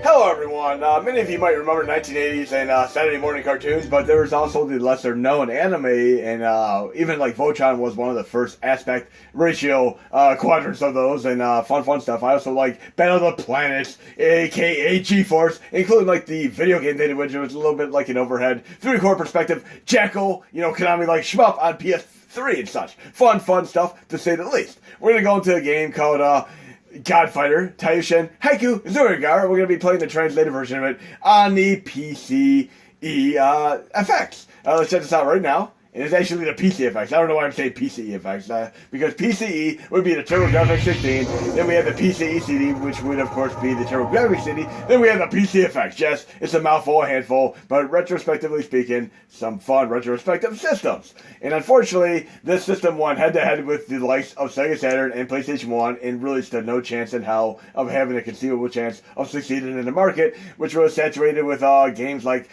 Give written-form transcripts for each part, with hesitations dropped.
Hello everyone, many of you might remember 1980s and Saturday morning cartoons, but there was also the lesser known anime, and even like Voltron was one of the first aspect ratio quadrants of those, and fun stuff. I also like Battle of the Planets, aka G-Force, including like the video game they did, which was a little bit like an overhead 3-core perspective, Jackal, Konami like SHMUP on PS3 and such. Fun stuff to say the least. We're gonna go into a game called Godfighter, Taishin, Haiku, Zeroigar. We're going to be playing the translated version of it on the PCE FX. Let's check this out right now. It is actually the PC effects. I don't know why I'm saying PCE effects, because PCE would be the TurboGrafx 16, then we have the PCE CD, which would of course be the TurboGrafx CD, then we have the PC effects. Yes, it's a mouthful, a handful, but retrospectively speaking, some fun retrospective systems. And unfortunately, this system won head-to-head with the likes of Sega Saturn and PlayStation 1, and really stood no chance in hell of having a conceivable chance of succeeding in the market, which was saturated with games like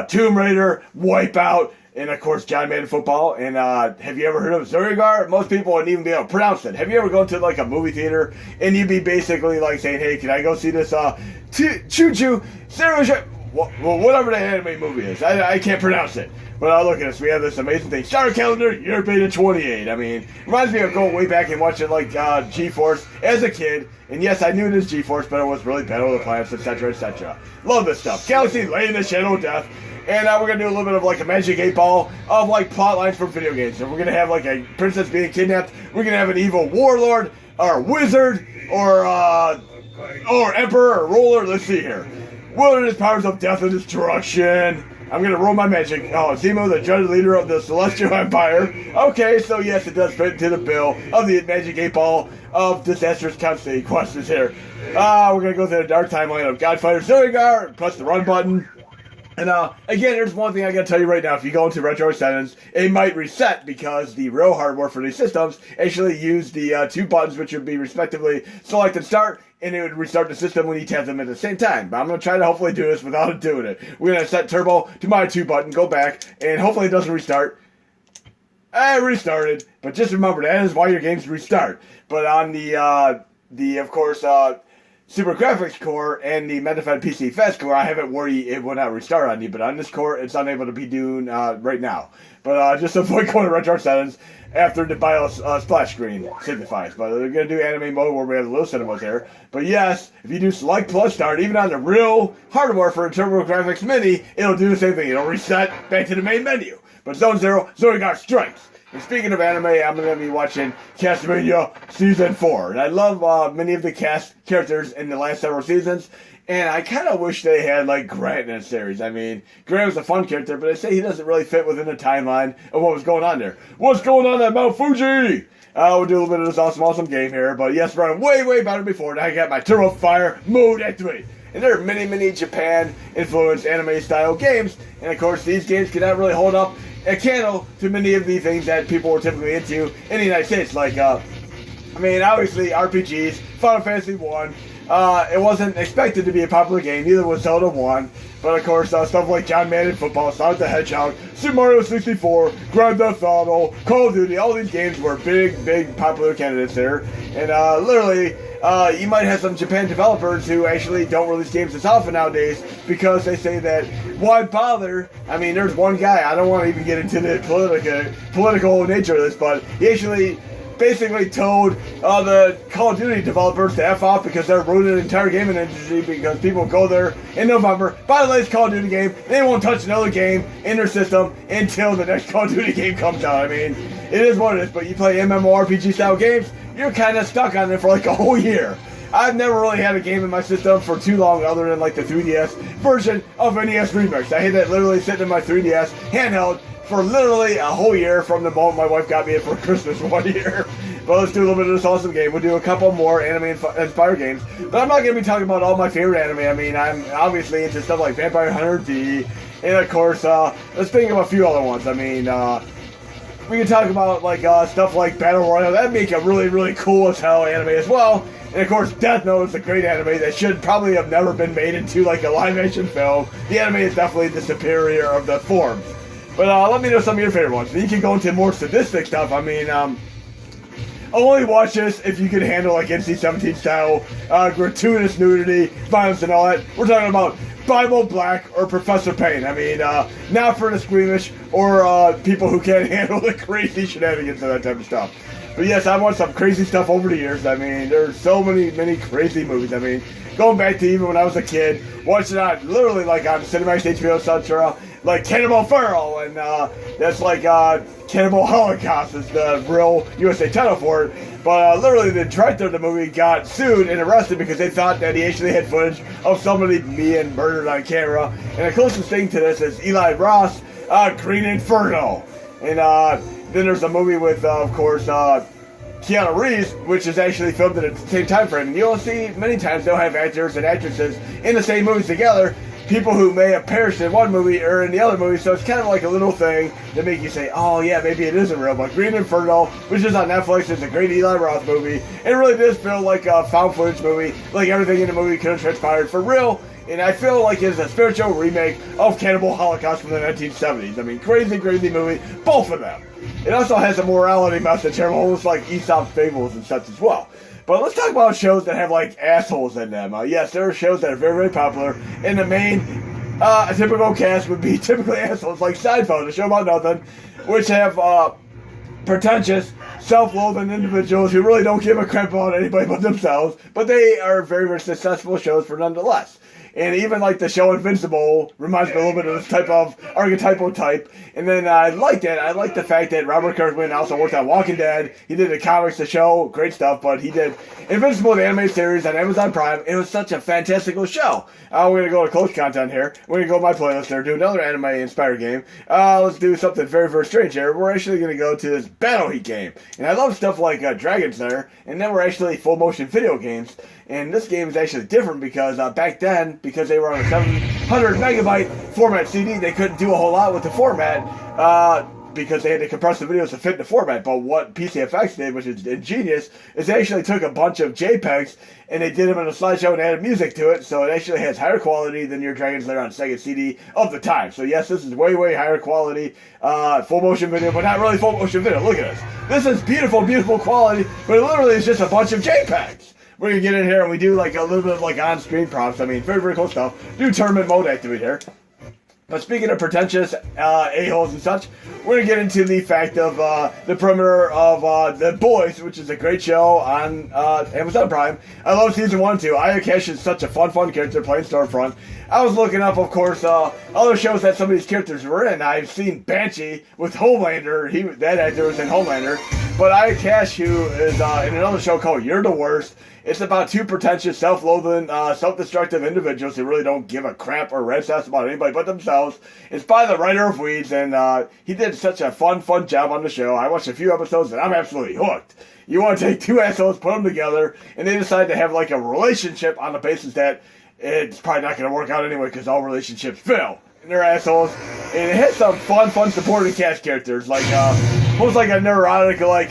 Tomb Raider, Wipeout, and of course, John Madden Football. And have you ever heard of Zeroigar? Most people wouldn't even be able to pronounce it. Have you ever gone to like a movie theater and you'd be basically like saying, "Hey, can I go see this Choo-Choo Zeroigar?" Well, whatever the anime movie is, I can't pronounce it. But look at us, we have this amazing thing. Star calendar, year beta 28. I mean, reminds me of going way back and watching like G-Force as a kid. And yes, I knew it as G-Force, but it was really Battle of the Planets, etc., etc. Love this stuff. Galaxy Lay in the Shadow of Death. And we're going to do a little bit of like a Magic 8 Ball of like plot lines from video games. And we're going to have like a princess being kidnapped. We're going to have an evil warlord, or wizard, or emperor, or ruler. Let's see here. Wilderness powers of death and destruction. I'm going to roll my magic. Oh, Zemo, the judge leader of the Celestial Empire. Okay, so yes, it does fit into the bill of the Magic 8 Ball of disastrous consequences here. We're going to go through the dark timeline of Godfighter Zeroigar, press the run button. And again, there's one thing I gotta tell you right now. If you go into retro settings, it might reset because the real hardware for these systems actually use the 2 buttons, which would be respectively select and start, and it would restart the system when you tap them at the same time. But I'm gonna try to hopefully do this without doing it. We're gonna set turbo to my 2 button, go back, and hopefully it doesn't restart. I restarted, but just remember that is why your games restart. But on the of course, SuperCharged core and the Metafed PC Fast core, I haven't worried it will not restart on you, but on this core, it's unable to be doing right now. But just avoid going to retro settings after the BIOS splash screen signifies. But we're going to do anime mode where we have the little cinemas here. But yes, if you do select plus start, even on the real hardware for a TurboGrafx Mini, it'll do the same thing. It'll reset back to the main menu. But Zone Zero, Zeroigar strikes. And speaking of anime, I'm going to be watching Castlevania Season 4. And I love many of the cast characters in the last several seasons. And I kind of wish they had, like, Grant in that series. I mean, Grant was a fun character, but I say he doesn't really fit within the timeline of what was going on there. What's going on at Mount Fuji? We'll do a little bit of this awesome game here. But yes, running way better before. Now I got my Turbo Fire mode activated. And there are many Japan-influenced anime-style games. And, of course, these games cannot really hold up a candle to many of the things that people were typically into in the United States. Like, I mean, obviously, RPGs, Final Fantasy 1. It wasn't expected to be a popular game. Neither was Zelda 1. But, of course, stuff like John Madden Football, Sonic the Hedgehog, Super Mario 64, Grand Theft Auto, Call of Duty, all these games were big popular candidates there. And, literally, you might have some Japan developers who actually don't release games as often nowadays because they say that, why bother? I mean, there's one guy, I don't want to even get into the political nature of this, but he actually basically told the Call of Duty developers to F off because they're ruining the entire gaming industry because people go there in November, buy the latest Call of Duty game, they won't touch another game in their system until the next Call of Duty game comes out. I mean, it is what it is, but you play MMORPG style games, you're kind of stuck on it for like a whole year. I've never really had a game in my system for too long other than like the 3DS version of NES Remix. I had that literally sitting in my 3DS handheld for literally a whole year from the moment my wife got me it for Christmas one year. But let's do a little bit of this awesome game. We'll do a couple more anime-inspired games. But I'm not going to be talking about all my favorite anime. I mean, I'm obviously into stuff like Vampire Hunter D. And of course, let's think of a few other ones. I mean, we can talk about like stuff like Battle Royale. That'd make a really cool as hell anime as well. And of course, Death Note is a great anime that should probably have never been made into like a live-action film. The anime is definitely the superior of the forms. But let me know some of your favorite ones. You can go into more sadistic stuff. I mean, only watch this if you can handle like NC-17 style, gratuitous nudity, violence and all that. We're talking about Bible Black or Professor Payne. I mean, not for the squeamish or people who can't handle the crazy shenanigans and that type of stuff. But yes, I've watched some crazy stuff over the years. I mean, there's so many crazy movies. I mean, going back to even when I was a kid, watching it literally like on Cinemax, HBO, etc. Like Cannibal Feral, and that's like Cannibal Holocaust is the real USA title for it. But literally, the director of the movie got sued and arrested because they thought that he actually had footage of somebody being murdered on camera. And the closest thing to this is Eli Roth's Green Inferno. And then there's a movie with, of course, Keanu Reeves, which is actually filmed at the same time frame. And you'll see many times they'll have actors and actresses in the same movies together. People who may have perished in one movie or in the other movie, so it's kind of like a little thing that make you say, oh yeah, maybe it isn't real. But Green Inferno, which is on Netflix, is a great Eli Roth movie. It really does feel like a found footage movie, like everything in the movie could have transpired for real. And I feel like it's a spiritual remake of Cannibal Holocaust from the 1970s. I mean, crazy movie, both of them. It also has a morality message here, almost like Aesop's Fables and such as well. But let's talk about shows that have, like, assholes in them. Yes, there are shows that are very popular. And the main, typical cast would be typically assholes, like Seinfeld, a show about nothing, which have, pretentious, self-loathing individuals who really don't give a crap about anybody but themselves. But they are very successful shows for nonetheless. And even like the show Invincible reminds me a little bit of this type of archetypal type. And then I liked it. I like the fact that Robert Kirkman also worked on Walking Dead. He did the comics, the show, great stuff. But he did Invincible, the animated series on Amazon Prime. It was such a fantastical show. We're going to go to close content here. We're going to go to my playlist here, do another anime-inspired game. Let's do something very strange here. We're actually going to go to this Battle Heat game. And I love stuff like Dragon's Lair. And then we're actually full-motion video games. And this game is actually different because back then, because they were on a 700 megabyte format CD, they couldn't do a whole lot with the format because they had to compress the videos to fit the format. But what PCFX did, which is ingenious, is they actually took a bunch of JPEGs and they did them in a slideshow and added music to it. So it actually has higher quality than your Dragon's Lair on Sega CD of the time. So yes, this is way higher quality full motion video, but not really full motion video. Look at this. This is beautiful quality, but it literally is just a bunch of JPEGs. We're going to get in here and we do like a little bit of like on-screen prompts. I mean, very cool stuff. Do tournament mode activity here. But speaking of pretentious a-holes and such, we're going to get into the fact of the perimeter of The Boys, which is a great show on Amazon Prime. I love season 1 and 2. Ayakesh is such a fun character playing Stormfront. I was looking up, of course, other shows that some of these characters were in. I've seen Banshee with Homelander. That actor was in Homelander. But Ayakesh, who is in another show called You're the Worst. It's about two pretentious, self-loathing, self-destructive individuals who really don't give a crap or rat's ass about anybody but themselves. It's by the writer of Weeds, and he did such a fun job on the show. I watched a few episodes, and I'm absolutely hooked. You want to take two assholes, put them together, and they decide to have like a relationship on the basis that it's probably not going to work out anyway because all relationships fail. And they're assholes. And it has some fun supporting cast characters, like almost like a neurotic, like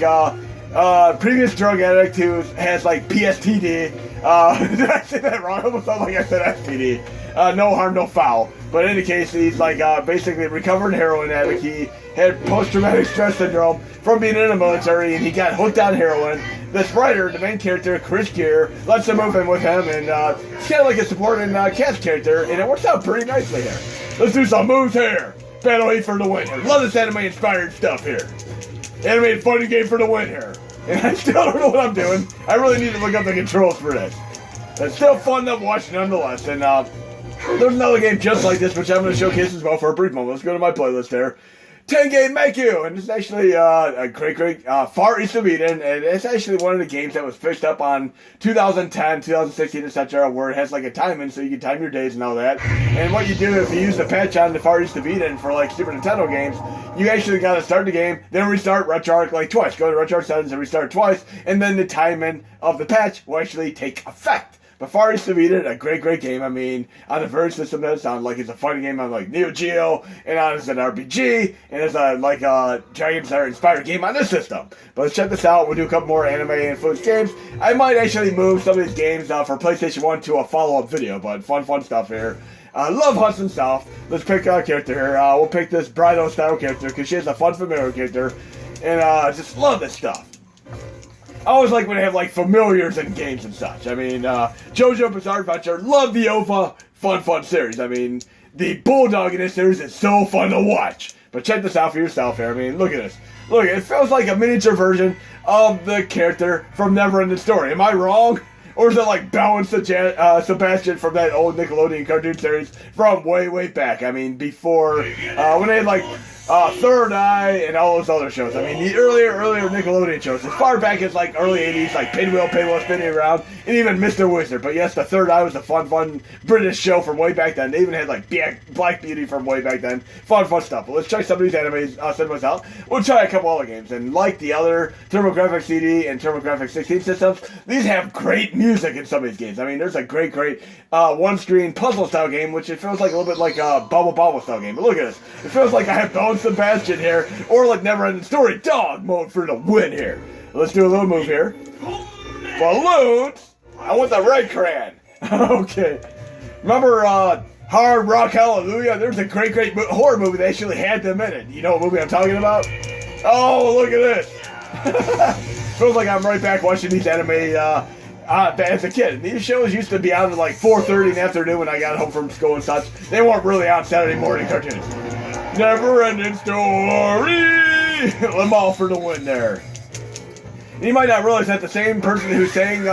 previous drug addict who has like PSTD. Did I say that wrong? I almost felt like I said STD. No harm, no foul. But in any case, he's like basically a recovered heroin addict. He had post-traumatic stress syndrome from being in the military, and he got hooked on heroin. This writer, the main character, Chris Gear, lets him move in with him, and it's kind of like a supporting cast character, and it works out pretty nicely here. Let's do some moves here. Battle Heat for the win here. Love this anime-inspired stuff here. Animated fighting game for the win here. And I still don't know what I'm doing. I really need to look up the controls for this. It's still fun to watch nonetheless. And there's another game just like this, which I'm going to showcase as well for a brief moment. Let's go to my playlist there. 10 Game Make You, and it's actually a great Far East of Eden, and it's actually one of the games that was fished up on 2010, 2016, etc., where it has like a timing, so you can time your days and all that. And what you do if you use the patch on the Far East of Eden for like Super Nintendo games, you actually got to start the game, then restart RetroArch like twice. Go to RetroArch settings and restart twice, and then the timing of the patch will actually take effect. But Far East of Eden, a great game. I mean, on the Verge system, that sounds like it's a fighting game on like Neo Geo, and on it's an RPG, and it's a Dragon's Lair inspired game on this system. But let's check this out. We'll do a couple more anime influenced games. I might actually move some of these games for PlayStation 1 to a follow-up video, but fun stuff here. Love Hudson South. Let's pick a character here. We'll pick this Brido style character because she has a fun, familiar character, and just love this stuff. I always like when they have like familiars in games and such. I mean, JoJo Bizarre Adventure, love the OVA fun series. I mean, the Bulldog in this series is so fun to watch. But check this out for yourself here. I mean, look at this. Look, it feels like a miniature version of the character from Neverending Story. Am I wrong? Or is it like Belle and Sebastian from that old Nickelodeon cartoon series from way back? I mean, before, when they had like Third Eye and all those other shows. I mean, the earlier Nickelodeon shows, as far back as like early 80s, like Pinwheel spinning around, and even Mr. Wizard. But yes, the Third Eye was a fun British show from way back then. They even had like Black Beauty from way back then. Fun stuff. But let's try some of these animes, cinemas out. We'll try a couple other games. And like the other TurboGrafx CD and TurboGrafx 16 systems, these have great music in some of these games. I mean, there's a great one-screen puzzle-style game, which it feels like a little bit like a Bubble-style game. But look at this. It feels like I have Belle and Sebastian here, or like Neverending Story dog mode for the win here. Let's do a little move here. Balloons? I want the red crayon. Okay. Remember Hard Rock Hallelujah? There's a great horror movie that actually had them in it. You know what movie I'm talking about? Oh, look at this. Feels like I'm right back watching these anime as a kid. These shows used to be out at like 4:30 in the afternoon when I got home from school and such. They weren't really on Saturday morning cartoons. Never-ending story! I'm all for the win there. And you might not realize that the same person who sang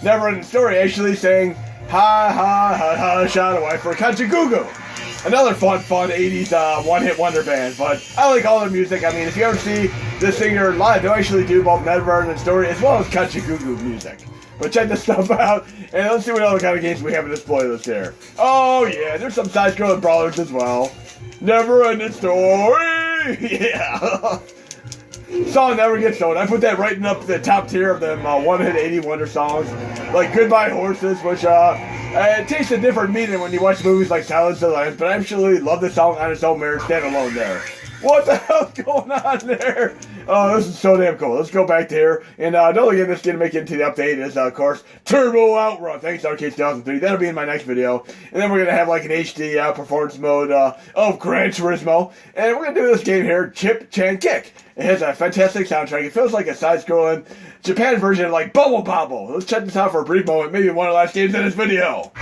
Never-ending Story actually sang Ha Shadow Eye for Kachagugu. Another fun 80s one-hit wonder band. But I like all their music. I mean, if you ever see this singer live, they'll actually do both Never-ending Story as well as Kachagugu music. But check this stuff out, and let's see what other kind of games we have in this playlist here. Oh yeah, there's some side-scrolling brawlers as well. Never-ending Story! Yeah! Song never gets old. I put that right up the top tier of them one-hit 80 wonder songs. Like Goodbye Horses, which it takes a different meaning when you watch movies like Silence of the Lambs, but I actually love this song on its own merit, standalone there. What the hell's going on there? Oh, this is so damn cool. Let's go back to here. And another game that's going to make it into the update is, of course, Turbo Outrun. Thanks, Arcade 2003. That'll be in my next video. And then we're going to have, like, an HD performance mode of Gran Turismo. And we're going to do this game here, Chip Chan Kick. It has a fantastic soundtrack. It feels like a side-scrolling Japan version of, like, Bubble Bobble. Let's check this out for a brief moment. Maybe one of the last games in this video.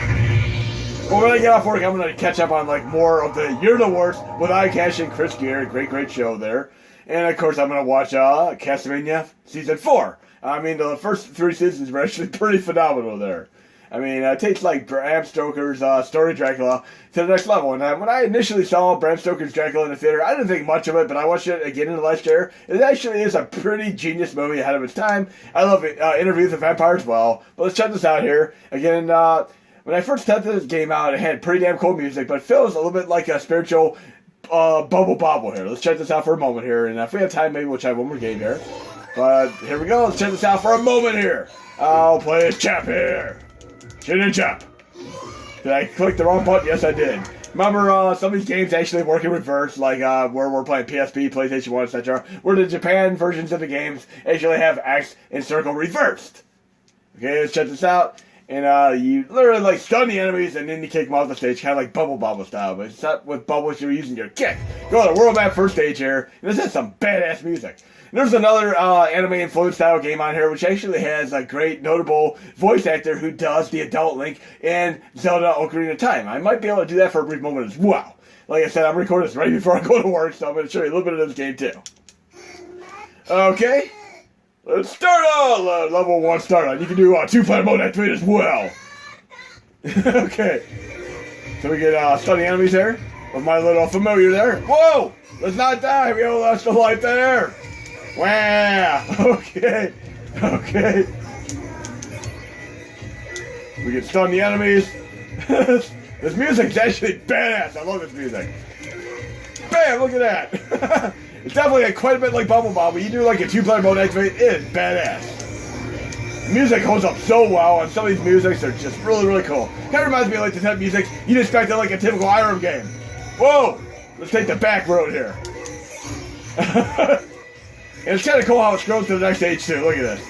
Well, when I get off work, I'm going to catch up on, like, more of the You're the Worst with iCash and Chris Gear. Great show there. And, of course, I'm going to watch Castlevania Season 4. I mean, the first 3 seasons were actually pretty phenomenal there. I mean, it takes, like, Bram Stoker's Story Dracula to the next level. And when I initially saw Bram Stoker's Dracula in the theater, I didn't think much of it, but I watched it again in the last year. It actually is a pretty genius movie ahead of its time. I love it. Interview with the Vampire as well. But let's check this out here. Again, when I first tested this game out, it had pretty damn cool music, but it feels a little bit like a spiritual Bubble Bobble here. Let's check this out for a moment here, and if we have time, maybe we'll try one more game here. But here we go. Let's check this out for a moment here. I'll play as Chap here. Chin and Chap. Did I click the wrong button? Yes, I did. Remember, some of these games actually work in reverse, like where we're playing PSP, PlayStation 1, etc., where the Japan versions of the games actually have X and circle reversed. Okay, let's check this out. And you literally like stun the enemies and then you kick them off the stage, kind of like Bubble Bobble style. But it's not with bubbles, you're using your kick. Go to the World Map first stage here. And this has some badass music. And there's another anime influenced style game on here, which actually has a great notable voice actor who does the adult Link in Zelda Ocarina of Time. I might be able to do that for a brief moment as well. Like I said, I'm recording this right before I go to work, so I'm going to show you a little bit of this game too. Okay. Let's start on level 1 start on. You can do 2-player mode activate as well. Okay. So we get stun the enemies there. With my little familiar there. Whoa! Let's not die. We all lost the life there. Wow. Okay. Okay. We can stun the enemies. This music's actually badass. I love this music. Bam! Look at that. It's definitely quite a bit like Bubble Bobble. You do like a 2-player mode activate, it is badass. The music holds up so well, and some of these musics are just really cool. Kind of reminds me of like the type of music you'd expect in like a typical IRM game. Whoa! Let's take the back road here. And it's kind of cool how it scrolls to the next stage too. Look at this.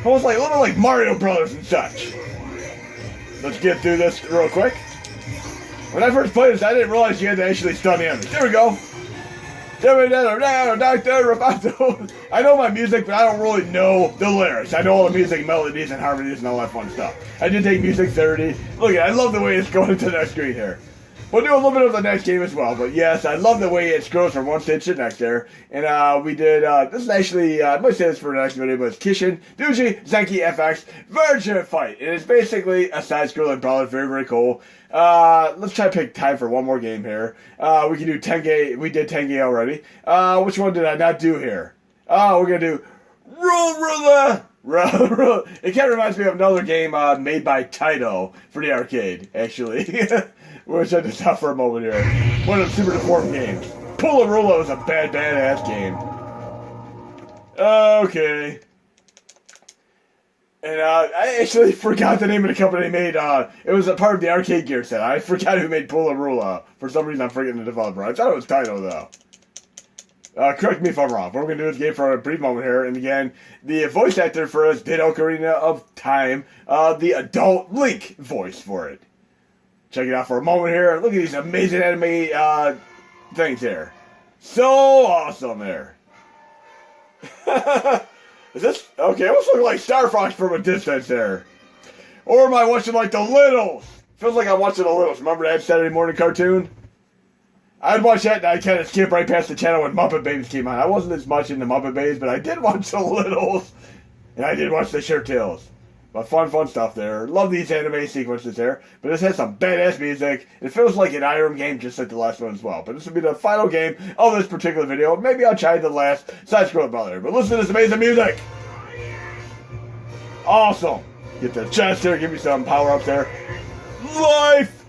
Almost like a little bit like Mario Brothers and such. Let's get through this real quick. When I first played this, I didn't realize you had to actually stun the enemies. There we go. Dr. Roboto. I know my music, but I don't really know the lyrics. I know all the music, melodies, and harmonies, and all that fun stuff. I did take music therapy. Look, I love the way it's going to the next screen here. We'll do a little bit of the next game as well, but yes, I love the way it scrolls from one stage to the next there. And we did, this is actually, I might say this for the next video, but it's Kishin, Duji, Zenki FX, Virgin Fight. And it's basically a side-scrolling brawler, very, very cool. Let's try to pick time for one more game here. We can do Tengai, we did Tengai already. Which one did I not do here? We're gonna do Rula. It kind of reminds me of another game made by Taito for the arcade, actually. We'll check this out for a moment here. One of the super deformed games. Pularula is a badass game. Okay. And I actually forgot the name of the company they made. It was a part of the arcade gear set. I forgot who made Pularula. For some reason, I'm forgetting the developer. I thought it was Taito, though. Correct me if I'm wrong. But we're going to do this game for a brief moment here. And again, the voice actor for us did Ocarina of Time, the adult Link voice for it. Check it out for a moment here. Look at these amazing anime things here. So awesome there. Is this? Okay, almost looking like Star Fox from a distance there. Or am I watching like the Littles? Feels like I'm watching the Littles. Remember that Saturday morning cartoon? I'd watch that and I kind of skip right past the channel when Muppet Babies came on. I wasn't as much into Muppet Babies, but I did watch the Littles. And I did watch the Shirt Tales. But fun stuff there. Love these anime sequences there. But this has some badass music. It feels like an Irem game just like the last one as well. But this will be the final game of this particular video. Maybe I'll try the last side-scrolling brother. But listen to this amazing music. Awesome. Get the chest here. Give me some power-ups there. Life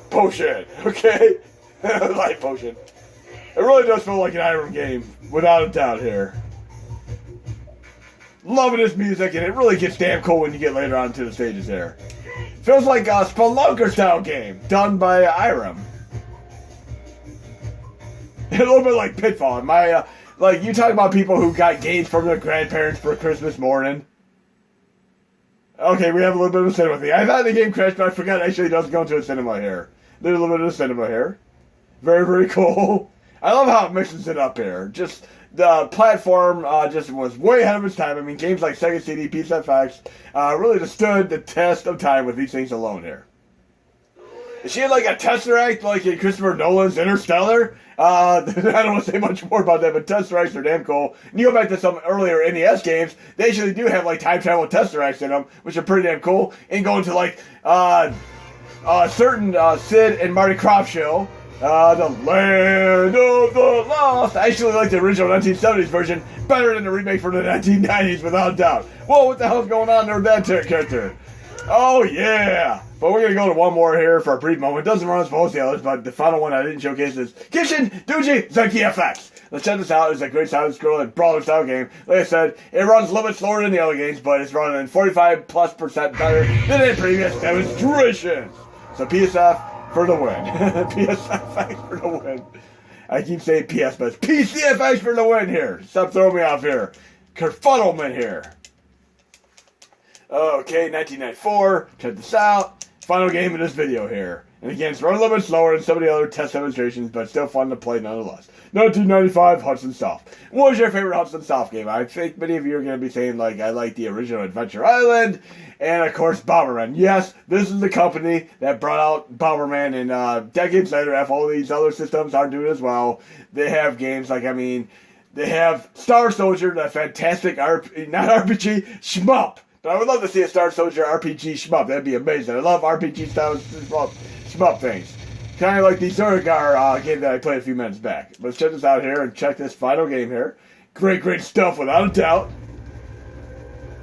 potion. Okay? Life potion. It really does feel like an Irem game. Without a doubt here. Loving this music, and it really gets damn cool when you get later on to the stages there. Feels like a Spelunker-style game, done by Irem. A little bit like Pitfall. Like, you talk about people who got games from their grandparents for Christmas morning. Okay, we have a little bit of cinema thing. I thought the game crashed, but I forgot it actually does go into a cinema here. There's a little bit of cinema here. Very, very cool. I love how it mixes it up here. Just... the platform just was way ahead of its time. I mean, games like Sega CD, PSFX really just stood the test of time with these things alone here. Is she like a Tesseract like in Christopher Nolan's Interstellar? I don't want to say much more about that, but Tesseracts are damn cool. And you go back to some earlier NES games, they actually do have like time travel Tesseracts in them, which are pretty damn cool. And going to like certain Sid and Marty Krofft show. The Land of the Lost. I actually like the original 1970s version better than the remake from the 1990s, without doubt. Whoa, what the hell's going on there with that character? Oh, yeah. But we're going to go to one more here for a brief moment. It doesn't run as well as the others, but the final one I didn't showcase is Kishin, Duji, Zenki FX. Let's check this out. It's a great side-scrolling brawler-style game. Like I said, it runs a little bit slower than the other games, but it's running 45+% better than in previous demonstrations. So PSF for the win. PSFX for the win. I keep saying PS, but it's PCFX for the win here. Stop throwing me off here. Kerfuddlement here. Okay, 1994. Check this out. Final game of this video here. And again, it's running a little bit slower than some of the other test demonstrations, but still fun to play nonetheless. 1995 Hudson Soft. What was your favorite Hudson Soft game? I think many of you are going to be saying, like, I like the original Adventure Island, and of course, Bomberman. Yes, this is the company that brought out Bomberman, and decades later, after all these other systems aren't doing as well, they have games like, I mean, they have Star Soldier, that fantastic not RPG, SHMUP. But I would love to see a Star Soldier RPG shmup. That'd be amazing. I love RPG style shmup things. Kind of like the Zeroigar game that I played a few minutes back. Let's check this out here and check this final game here. Great stuff without a doubt.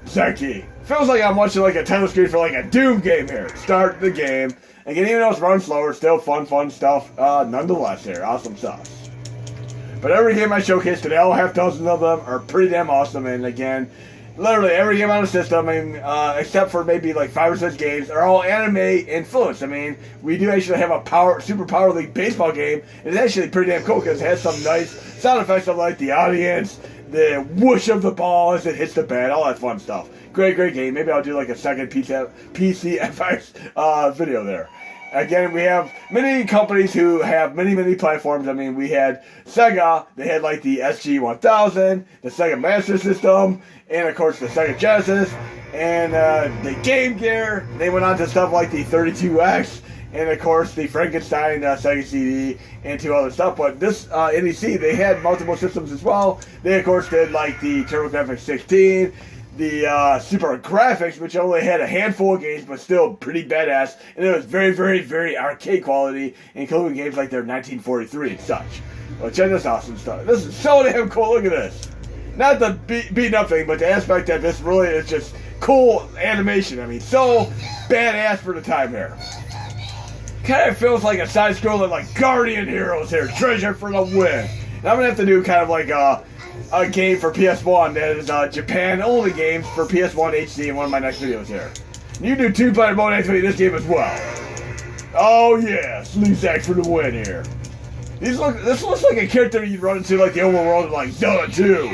Zenki. Feels like I'm watching like a title screen for like a Doom game here. Start the game. Again, even though it's running slower, still fun stuff nonetheless here. Awesome stuff. But every game I showcased today, all half dozen of them are pretty damn awesome. And again, literally every game on the system, I mean, except for maybe like 5 or 6 games, are all anime influenced. I mean, we do actually have a Super Power League baseball game. It's actually pretty damn cool because it has some nice sound effects of like the audience, the whoosh of the ball as it hits the bat, all that fun stuff. Great game. Maybe I'll do like a second PCFX video there. Again, we have many companies who have many platforms. I mean, we had Sega. They had like the SG-1000, the Sega Master System, and of course the Sega Genesis, and the Game Gear. They went on to stuff like the 32X, and of course the Frankenstein Sega CD, and two other stuff. But this NEC, they had multiple systems as well. They of course did like the TurboGrafx 16, the SuperGrafx, which only had a handful of games, but still pretty badass, and it was very arcade quality, including games like their 1943 and such. Well, check this awesome stuff. This is so damn cool. Look at this. Not the beating up thing, but the aspect that this really is just cool animation. I mean, so badass for the time here. Kind of feels like a side-scroller, like Guardian Heroes here, treasure for the win. And I'm gonna have to do kind of like a game for PS1 that is Japan-only games for PS1 HD in one of my next videos here. You do two-player mode activate this game as well. Oh yeah, Sleazak for the win here. This looks like a character you'd run into like the overworld of like Zelda 2.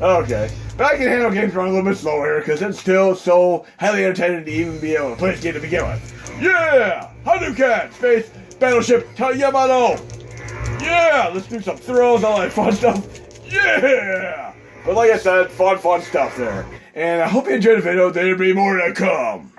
Okay, but I can handle games running a little bit slower here because it's still so highly entertaining to even be able to play this game to begin with. Yeah! Hadouken! Space Battleship Yamato! Yeah! Let's do some throws, all that fun stuff. Yeah! But like I said, fun stuff there. And I hope you enjoyed the video. There'll be more to come.